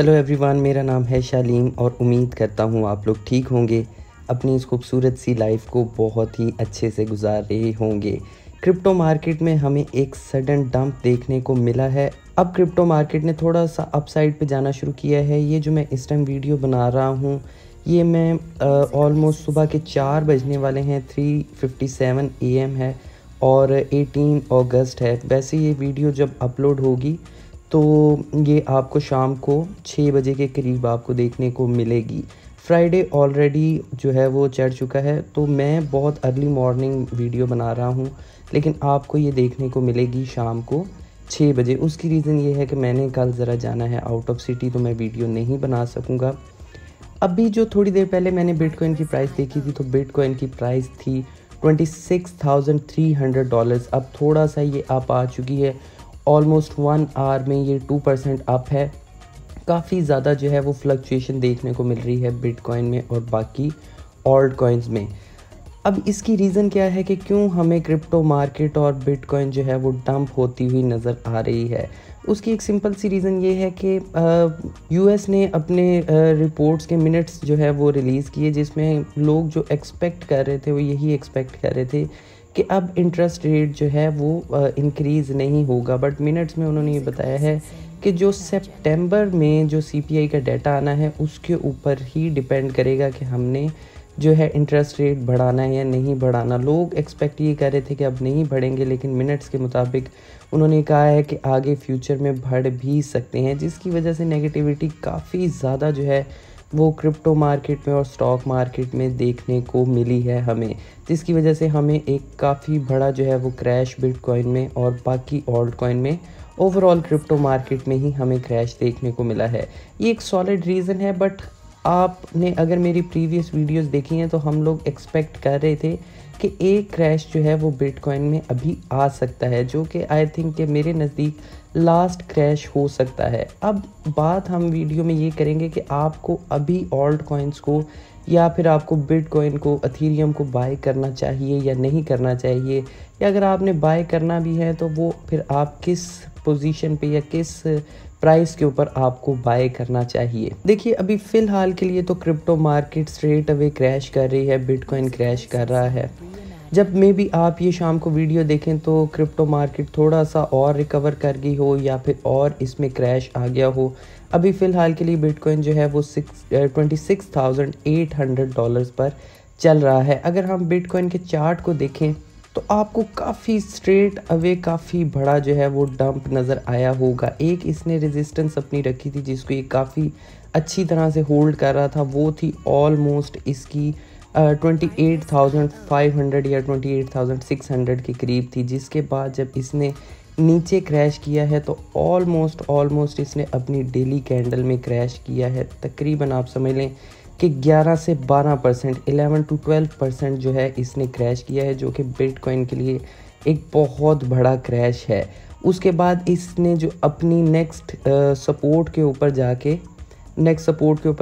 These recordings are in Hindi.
हेलो एवरीवन, मेरा नाम है शालीम और उम्मीद करता हूँ आप लोग ठीक होंगे, अपनी इस खूबसूरत सी लाइफ को बहुत ही अच्छे से गुजार रहे होंगे। क्रिप्टो मार्केट में हमें एक सडन डंप देखने को मिला है। अब क्रिप्टो मार्केट ने थोड़ा सा अपसाइड पे जाना शुरू किया है। ये जो मैं इस टाइम वीडियो बना रहा हूँ, ये मैं ऑलमोस्ट सुबह के 4 बजने वाले हैं, 3:57 AM है और 18 अगस्त है। वैसे ये वीडियो जब अपलोड होगी तो ये आपको शाम को 6 बजे के करीब आपको देखने को मिलेगी। फ्राइडे ऑलरेडी जो है वो चढ़ चुका है, तो मैं बहुत अर्ली मॉर्निंग वीडियो बना रहा हूँ, लेकिन आपको ये देखने को मिलेगी शाम को 6 बजे। उसकी रीज़न ये है कि मैंने कल ज़रा जाना है आउट ऑफ सिटी, तो मैं वीडियो नहीं बना सकूँगा। अभी जो थोड़ी देर पहले मैंने बिटकॉइन की प्राइस देखी थी, तो बिटकॉइन की प्राइस थी $26,300। अब थोड़ा सा ये अप आ चुकी है, ऑलमोस्ट 1 आवर में ये 2% अप है। काफ़ी ज़्यादा जो है वो फ्लक्चुएशन देखने को मिल रही है बिटकॉइन में और बाकी ऑल्ट कॉइन्स में। अब इसकी रीज़न क्या है कि क्यों हमें क्रिप्टो मार्केट और बिटकॉइन जो है वो डंप होती हुई नज़र आ रही है। उसकी एक सिंपल सी रीज़न ये है कि यूएस ने अपने रिपोर्ट्स के मिनट्स जो है वो रिलीज़ किए, जिसमें लोग जो एक्सपेक्ट कर रहे थे वो यही एक्सपेक्ट कर रहे थे कि अब इंटरेस्ट रेट जो है वो इंक्रीज़ नहीं होगा। बट मिनट्स में उन्होंने ये बताया है कि जो सितंबर में जो सीपीआई का डाटा आना है उसके ऊपर ही डिपेंड करेगा कि हमने जो है इंटरेस्ट रेट बढ़ाना है या नहीं बढ़ाना। लोग एक्सपेक्ट ये कर रहे थे कि अब नहीं बढ़ेंगे, लेकिन मिनट्स के मुताबिक उन्होंने कहा है कि आगे फ्यूचर में बढ़ भी सकते हैं, जिसकी वजह से नेगेटिविटी काफ़ी ज़्यादा जो है वो क्रिप्टो मार्केट में और स्टॉक मार्केट में देखने को मिली है हमें, जिसकी वजह से हमें एक काफ़ी बड़ा जो है वो क्रैश बिटकॉइन में और बाकी ऑल्ट कॉइन में, ओवरऑल क्रिप्टो मार्केट में ही हमें क्रैश देखने को मिला है। ये एक सॉलिड रीज़न है, बट आपने अगर मेरी प्रीवियस वीडियोस देखी हैं तो हम लोग एक्सपेक्ट कर रहे थे कि एक क्रैश जो है वो बिटकॉइन में अभी आ सकता है, जो कि आई थिंक कि मेरे नज़दीक लास्ट क्रैश हो सकता है। अब बात हम वीडियो में ये करेंगे कि आपको अभी ऑल्ट कॉइन्स को या फिर आपको बिटकॉइन को, अथीरियम को बाय करना चाहिए या नहीं करना चाहिए, या अगर आपने बाय करना भी है तो वो फिर आप किस पोजीशन पे या किस प्राइस के ऊपर आपको बाय करना चाहिए। देखिए, अभी फ़िलहाल के लिए तो crypto market straight away crash कर रही है, बिटकॉइन क्रैश कर रहा है। जब मे बी आप ये शाम को वीडियो देखें तो क्रिप्टो मार्केट थोड़ा सा और रिकवर कर गई हो या फिर और इसमें क्रैश आ गया हो। अभी फ़िलहाल के लिए बिटकॉइन जो है वो $26,800 पर चल रहा है। अगर हम बिटकॉइन के चार्ट को देखें तो आपको काफ़ी स्ट्रेट अवे काफ़ी बड़ा जो है वो डंप नज़र आया होगा। एक इसने रेजिस्टेंस अपनी रखी थी जिसको ये काफ़ी अच्छी तरह से होल्ड कर रहा था, वो थी ऑलमोस्ट इसकी 28,500 या 28,600 के करीब थी, जिसके बाद जब इसने नीचे क्रैश किया है तो ऑलमोस्ट इसने अपनी डेली कैंडल में क्रैश किया है। तकरीबन आप समझ लें कि 11 से 12%, 11 to 12% जो है इसने क्रैश किया है, जो कि बिटकॉइन के लिए एक बहुत बड़ा क्रैश है। उसके बाद इसने जो अपनी नेक्स्ट सपोर्ट के ऊपर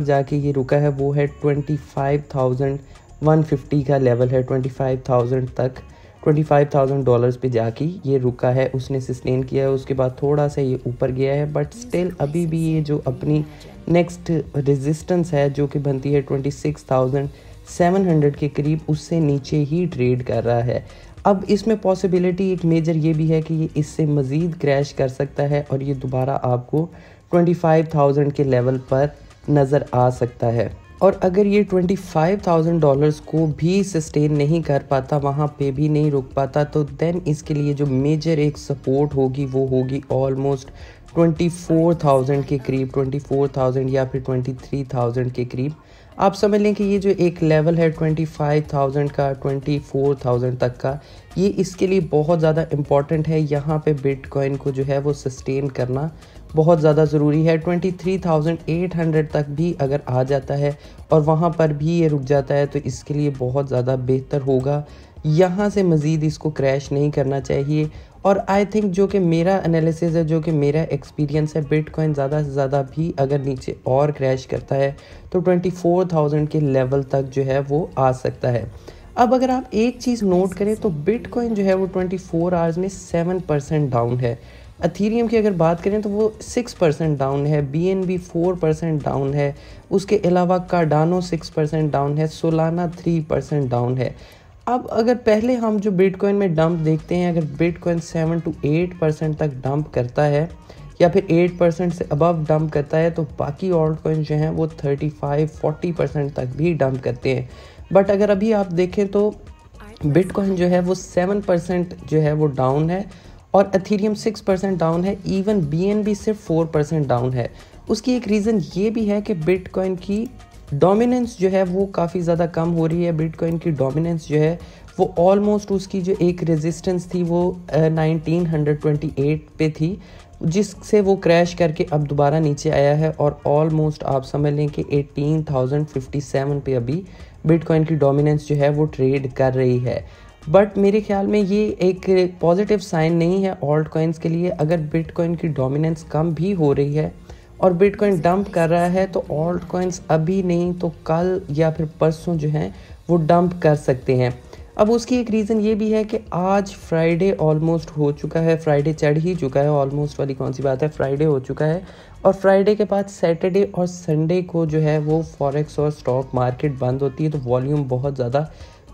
जाके ये रुका है, वो है 25,150 का लेवल है। 25,000 तक, $25,000 पे जाके ये रुका है, उसने सस्टेन किया है। उसके बाद थोड़ा सा ये ऊपर गया है, बट स्टिल अभी भी ये जो अपनी नेक्स्ट रेजिस्टेंस है जो कि बनती है 26,700 के करीब, उससे नीचे ही ट्रेड कर रहा है। अब इसमें पॉसिबिलिटी एक मेजर ये भी है कि ये इससे मज़ीद क्रैश कर सकता है और ये दोबारा आपको 25,000 के लेवल पर नज़र आ सकता है। और अगर ये $25,000 को भी सस्टेन नहीं कर पाता, वहाँ पे भी नहीं रुक पाता, तो देन इसके लिए जो मेजर एक सपोर्ट होगी वो होगी ऑलमोस्ट 24,000 के करीब, 24,000 या फिर 23,000 के करीब। आप समझ लें कि ये जो एक लेवल है 25,000 का, 24,000 तक का, ये इसके लिए बहुत ज़्यादा इम्पॉर्टेंट है। यहाँ पे बिटकॉइन को जो है वो सस्टेन करना बहुत ज़्यादा ज़रूरी है। 23,800 तक भी अगर आ जाता है और वहाँ पर भी ये रुक जाता है तो इसके लिए बहुत ज़्यादा बेहतर होगा। यहाँ से मज़ीद इसको क्रैश नहीं करना चाहिए। और आई थिंक जो कि मेरा एनालिसिस है, जो कि मेरा एक्सपीरियंस है, बिटकॉइन ज़्यादा से ज़्यादा भी अगर नीचे और क्रैश करता है तो 24,000 के लेवल तक जो है वो आ सकता है। अब अगर आप एक चीज़ नोट करें तो बिटकॉइन जो है वो 24 आवर्स में 7% डाउन है। एथेरियम की अगर बात करें तो वो 6% डाउन है, BNB 4% डाउन है, उसके अलावा कार्डानो 6% डाउन है, सोलाना 3% डाउन है। अब अगर पहले हम जो बिटकॉइन में डंप देखते हैं, अगर बिटकॉइन 7 to 8% तक डंप करता है या फिर 8% से अबव डंप करता है, तो बाकी ऑल्ट कॉइन जो हैं वो 35-40% तक भी डंप करते हैं। बट अगर अभी आप देखें तो बिटकॉइन जो है वो 7% जो है वो डाउन है और एथेरियम 6% डाउन है, इवन BNB सिर्फ 4% डाउन है। उसकी एक रीज़न ये भी है कि बिटकॉइन की डोमिनेंस जो है वो काफ़ी ज़्यादा कम हो रही है। बिटकॉइन की डोमिनेंस जो है वो ऑलमोस्ट, उसकी जो एक रेजिस्टेंस थी वो 1928 पे थी, जिससे वो क्रैश करके अब दोबारा नीचे आया है और ऑलमोस्ट आप समझ लें कि 18,057 पे अभी बिटकॉइन की डोमिनेंस जो है वो ट्रेड कर रही है। बट मेरे ख्याल में ये एक पॉजिटिव साइन नहीं है ऑल्ट कॉइन्स के लिए। अगर बिटकॉइन की डोमिनेंस कम भी हो रही है और बिटकॉइन डंप कर रहा है, तो ऑल्ट कॉइन्स अभी नहीं तो कल या फिर परसों जो हैं वो डंप कर सकते हैं। अब उसकी एक रीज़न ये भी है कि आज फ्राइडे ऑलमोस्ट हो चुका है, फ्राइडे चढ़ ही चुका है, ऑलमोस्ट वाली कौन सी बात है, फ्राइडे हो चुका है। और फ्राइडे के बाद सैटरडे और संडे को जो है वो फॉरेक्स और स्टॉक मार्केट बंद होती है, तो वॉल्यूम बहुत ज़्यादा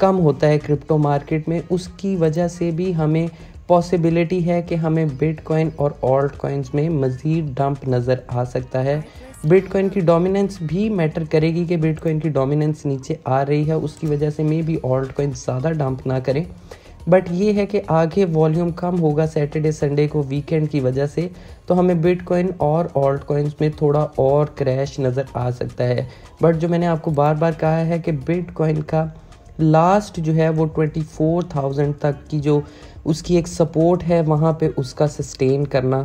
कम होता है क्रिप्टो मार्केट में। उसकी वजह से भी हमें पॉसिबिलिटी है कि हमें बिटकॉइन और ऑल्ट कॉइन्स में मज़ीद डंप नज़र आ सकता है। बिटकॉइन की डोमिनेंस भी मैटर करेगी कि बिटकॉइन की डोमिनेंस नीचे आ रही है, उसकी वजह से मे भी ऑल्ट कॉइन ज़्यादा डंप ना करें। बट ये है कि आगे वॉल्यूम कम होगा सैटरडे संडे को वीकेंड की वजह से, तो हमें बिटकॉइन और ऑल्ट कॉइन्स में थोड़ा और क्रैश नज़र आ सकता है। बट जो मैंने आपको बार बार कहा है कि बिटकॉइन का लास्ट जो है वो 24,000 तक की जो उसकी एक सपोर्ट है, वहाँ पे उसका सस्टेन करना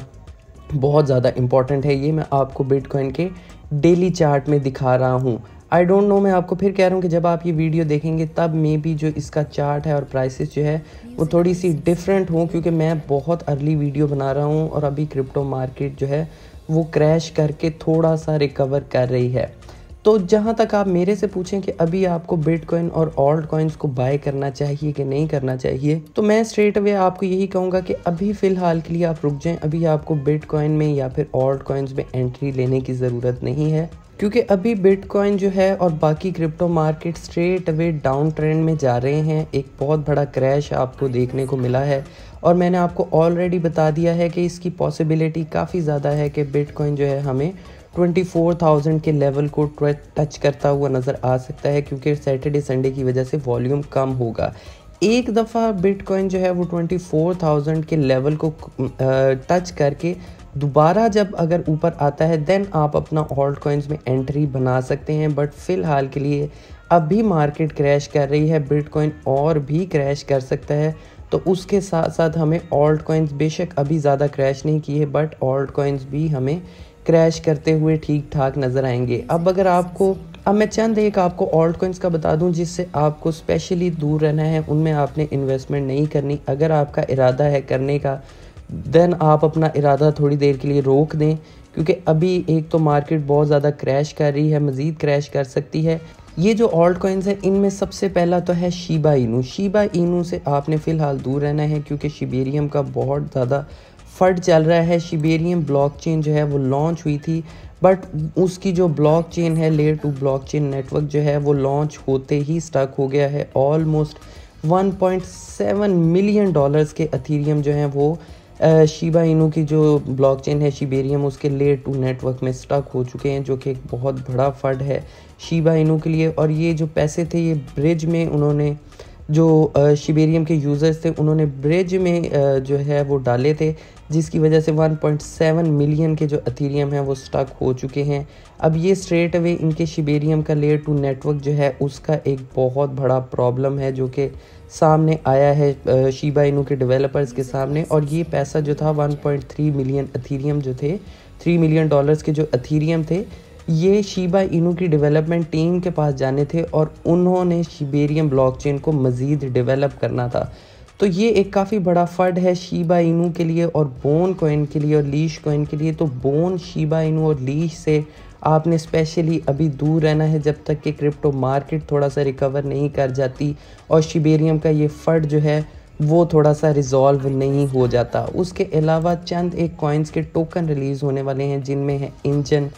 बहुत ज़्यादा इम्पॉर्टेंट है। ये मैं आपको बिटकॉइन के डेली चार्ट में दिखा रहा हूँ। आई डोंट नो, मैं आपको फिर कह रहा हूँ कि जब आप ये वीडियो देखेंगे तब मे बी जो इसका चार्ट है और प्राइसेस जो है वो थोड़ी सी डिफरेंट हो, क्योंकि मैं बहुत अर्ली वीडियो बना रहा हूँ और अभी क्रिप्टो मार्केट जो है वो क्रैश करके थोड़ा सा रिकवर कर रही है। तो जहाँ तक आप मेरे से पूछें कि अभी आपको बिटकॉइन और ऑल्ट कॉइन्स को बाय करना चाहिए कि नहीं करना चाहिए, तो मैं स्ट्रेट अवे आपको यही कहूँगा कि अभी फ़िलहाल के लिए आप रुक जाएं। अभी आपको बिटकॉइन में या फिर ऑल्ट कॉइन्स में एंट्री लेने की ज़रूरत नहीं है, क्योंकि अभी बिटकॉइन जो है और बाकी crypto market straight away down trend में जा रहे हैं। एक बहुत बड़ा क्रैश आपको देखने को मिला है और मैंने आपको ऑलरेडी बता दिया है कि इसकी पॉसिबिलिटी काफ़ी ज़्यादा है कि बिटकॉइन जो है हमें 24,000 के लेवल को टच करता हुआ नज़र आ सकता है, क्योंकि सैटरडे संडे की वजह से वॉल्यूम कम होगा। एक दफ़ा बिटकॉइन जो है वो 24,000 के लेवल को टच करके दोबारा जब अगर ऊपर आता है, देन आप अपना ऑल्ट कॉइन्स में एंट्री बना सकते हैं। बट फ़िलहाल के लिए अभी मार्केट क्रैश कर रही है, बिटकॉइन और भी क्रैश कर सकता है, तो उसके साथ साथ हमें ऑल्ट कॉइन्स, बेशक अभी ज़्यादा क्रैश नहीं किए, बट ऑल्ट कॉइन्स भी हमें क्रैश करते हुए ठीक ठाक नज़र आएंगे। अब मैं चंद एक आपको ऑल्ट कॉइन्स का बता दूं जिससे आपको स्पेशली दूर रहना है, उनमें आपने इन्वेस्टमेंट नहीं करनी। अगर आपका इरादा है करने का, देन आप अपना इरादा थोड़ी देर के लिए रोक दें, क्योंकि अभी एक तो मार्केट बहुत ज़्यादा क्रैश कर रही है, मज़ीद क्रैश कर सकती है। ये जो ऑल्ट कॉइन्स हैं इनमें सबसे पहला तो है शिबा इनू। शिबा इनू से आपने फ़िलहाल दूर रहना है, क्योंकि शिबेरियम का बहुत ज़्यादा फट चल रहा है। शिबेरियम ब्लॉकचेन जो है वो लॉन्च हुई थी, बट उसकी जो ब्लॉकचेन है, लेयर 2 ब्लॉकचेन नेटवर्क जो है वो लॉन्च होते ही स्टक हो गया है। ऑलमोस्ट $1.7 मिलियन के एथेरियम जो हैं वो शिबा इनू की जो ब्लॉकचेन है शिबेरियम, उसके लेयर 2 नेटवर्क में स्टक हो चुके हैं, जो कि एक बहुत बड़ा फंड है शिबा इनू के लिए। और ये जो पैसे थे ये ब्रिज में उन्होंने, जो शिबेरियम के यूज़र्स थे उन्होंने ब्रिज में जो है वो डाले थे, जिसकी वजह से 1.7 मिलियन के जो एथेरियम है वो स्टक हो चुके हैं। अब ये स्ट्रेट अवे इनके शिबेरियम का लेयर 2 नेटवर्क जो है उसका एक बहुत बड़ा प्रॉब्लम है, जो कि सामने आया है शिबा इनू के डेवलपर्स के सामने। और ये पैसा जो था 1.3 मिलियन एथेरियम जो थे, $3 मिलियन के जो एथेरियम थे, ये शिबा इनू की डेवलपमेंट टीम के पास जाने थे और उन्होंने शिबेरियम ब्लॉकचेन को मज़ीद डेवलप करना था। तो ये एक काफ़ी बड़ा फंड है शिबा इनू के लिए और बोन कॉइन के लिए और लीश कॉइन के लिए। तो बोन, शिबा इनू और लीश से आपने स्पेशली अभी दूर रहना है जब तक कि क्रिप्टो मार्केट थोड़ा सा रिकवर नहीं कर जाती और शिबेरियम का ये फंड जो है वो थोड़ा सा रिजॉल्व नहीं हो जाता। उसके अलावा चंद एक कॉइन्स के टोकन रिलीज़ होने वाले हैं, जिनमें है इंजन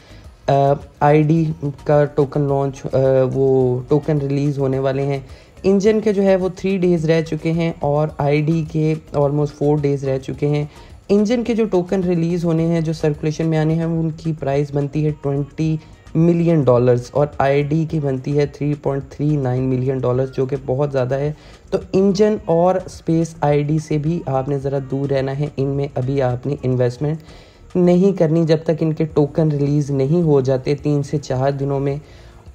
आईडी का टोकन लॉन्च, वो टोकन रिलीज़ होने वाले हैं। इंजन के जो है वो 3 डेज़ रह चुके हैं और आईडी के ऑलमोस्ट 4 डेज़ रह चुके हैं। इंजन के जो टोकन रिलीज़ होने हैं, जो सर्कुलेशन में आने हैं, उनकी प्राइस बनती है $20 मिलियन और आईडी की बनती है $3.39 मिलियन, जो कि बहुत ज़्यादा है। तो इंजन और स्पेस आईडी से भी आपने ज़रा दूर रहना है। इनमें अभी आपने इन्वेस्टमेंट नहीं करनी जब तक इनके टोकन रिलीज़ नहीं हो जाते 3 से 4 दिनों में,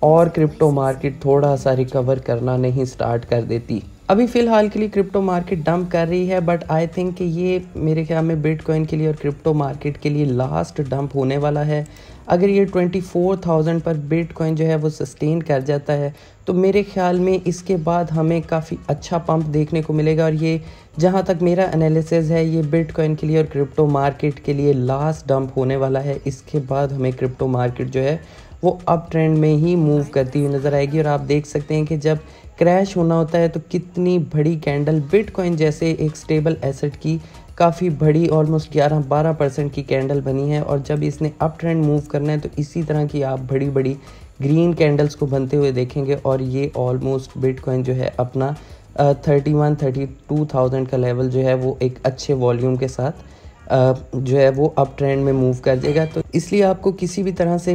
और क्रिप्टो मार्केट थोड़ा सा रिकवर करना नहीं स्टार्ट कर देती। अभी फ़िलहाल के लिए क्रिप्टो मार्केट डंप कर रही है, बट आई थिंक कि ये मेरे ख्याल में बिटकॉइन के लिए और क्रिप्टो मार्केट के लिए लास्ट डंप होने वाला है। अगर ये 24,000 पर बिटकॉइन जो है वो सस्टेन कर जाता है, तो मेरे ख्याल में इसके बाद हमें काफ़ी अच्छा पंप देखने को मिलेगा। और ये जहाँ तक मेरा एनालिसिस है, ये बिटकॉइन के लिए और क्रिप्टो मार्केट के लिए लास्ट डंप होने वाला है। इसके बाद हमें क्रिप्टो मार्केट जो है वो अप ट्रेंड में ही मूव करती हुई नज़र आएगी। और आप देख सकते हैं कि जब क्रैश होना होता है तो कितनी बड़ी कैंडल बिटकॉइन जैसे एक स्टेबल एसेट की काफ़ी बड़ी ऑलमोस्ट 11-12% की कैंडल बनी है। और जब इसने अप ट्रेंड मूव करना है तो इसी तरह की आप बड़ी बड़ी ग्रीन कैंडल्स को बनते हुए देखेंगे। और ये ऑलमोस्ट बिटकॉइन जो है अपना 31-32,000 का लेवल जो है वो एक अच्छे वॉल्यूम के साथ जो है वो अप ट्रेंड में मूव कर देगा। तो इसलिए आपको किसी भी तरह से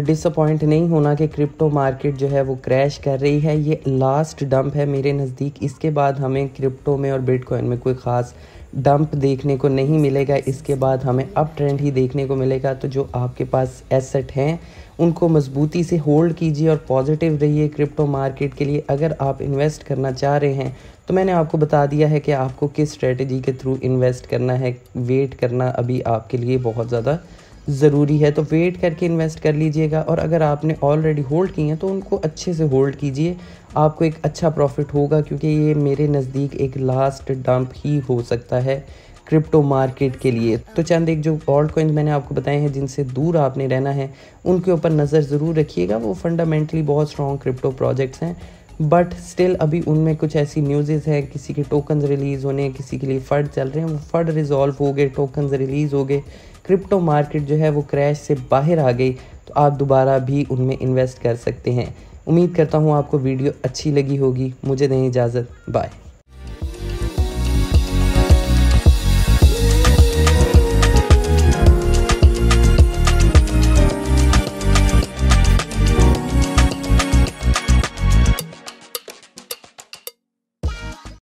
डिसअपॉइंट नहीं होना कि क्रिप्टो मार्केट जो है वो क्रैश कर रही है। ये लास्ट डंप है मेरे नज़दीक। इसके बाद हमें क्रिप्टो में और बिटकॉइन में कोई ख़ास डंप देखने को नहीं मिलेगा। इसके बाद हमें अप ट्रेंड ही देखने को मिलेगा। तो जो आपके पास एसेट हैं उनको मजबूती से होल्ड कीजिए और पॉजिटिव रहिए क्रिप्टो मार्केट के लिए। अगर आप इन्वेस्ट करना चाह रहे हैं तो मैंने आपको बता दिया है कि आपको किस स्ट्रेटजी के थ्रू इन्वेस्ट करना है। वेट करना अभी आपके लिए बहुत ज़्यादा ज़रूरी है, तो वेट करके इन्वेस्ट कर लीजिएगा। और अगर आपने ऑलरेडी होल्ड किए हैं तो उनको अच्छे से होल्ड कीजिए, आपको एक अच्छा प्रॉफिट होगा, क्योंकि ये मेरे नज़दीक एक लास्ट डंप ही हो सकता है क्रिप्टो मार्केट के लिए। तो चंद एक जो ऑल्ट कॉइन मैंने आपको बताए हैं जिनसे दूर आपने रहना है, उनके ऊपर नज़र ज़रूर रखिएगा। वो फंडामेंटली बहुत स्ट्रॉन्ग क्रिप्टो प्रोजेक्ट्स हैं, बट स्टिल अभी उनमें कुछ ऐसी न्यूज़ हैं, किसी के टोकन्स रिलीज़ होने, किसी के लिए फ़ंड चल रहे हैं, वो फ़ंड रिजॉल्व हो गए, टोकन्स रिलीज़ हो गए, क्रिप्टो मार्केट जो है वो क्रैश से बाहर आ गई, तो आप दोबारा भी उनमें इन्वेस्ट कर सकते हैं। उम्मीद करता हूँ आपको वीडियो अच्छी लगी होगी। मुझे दें इजाज़त, बाय।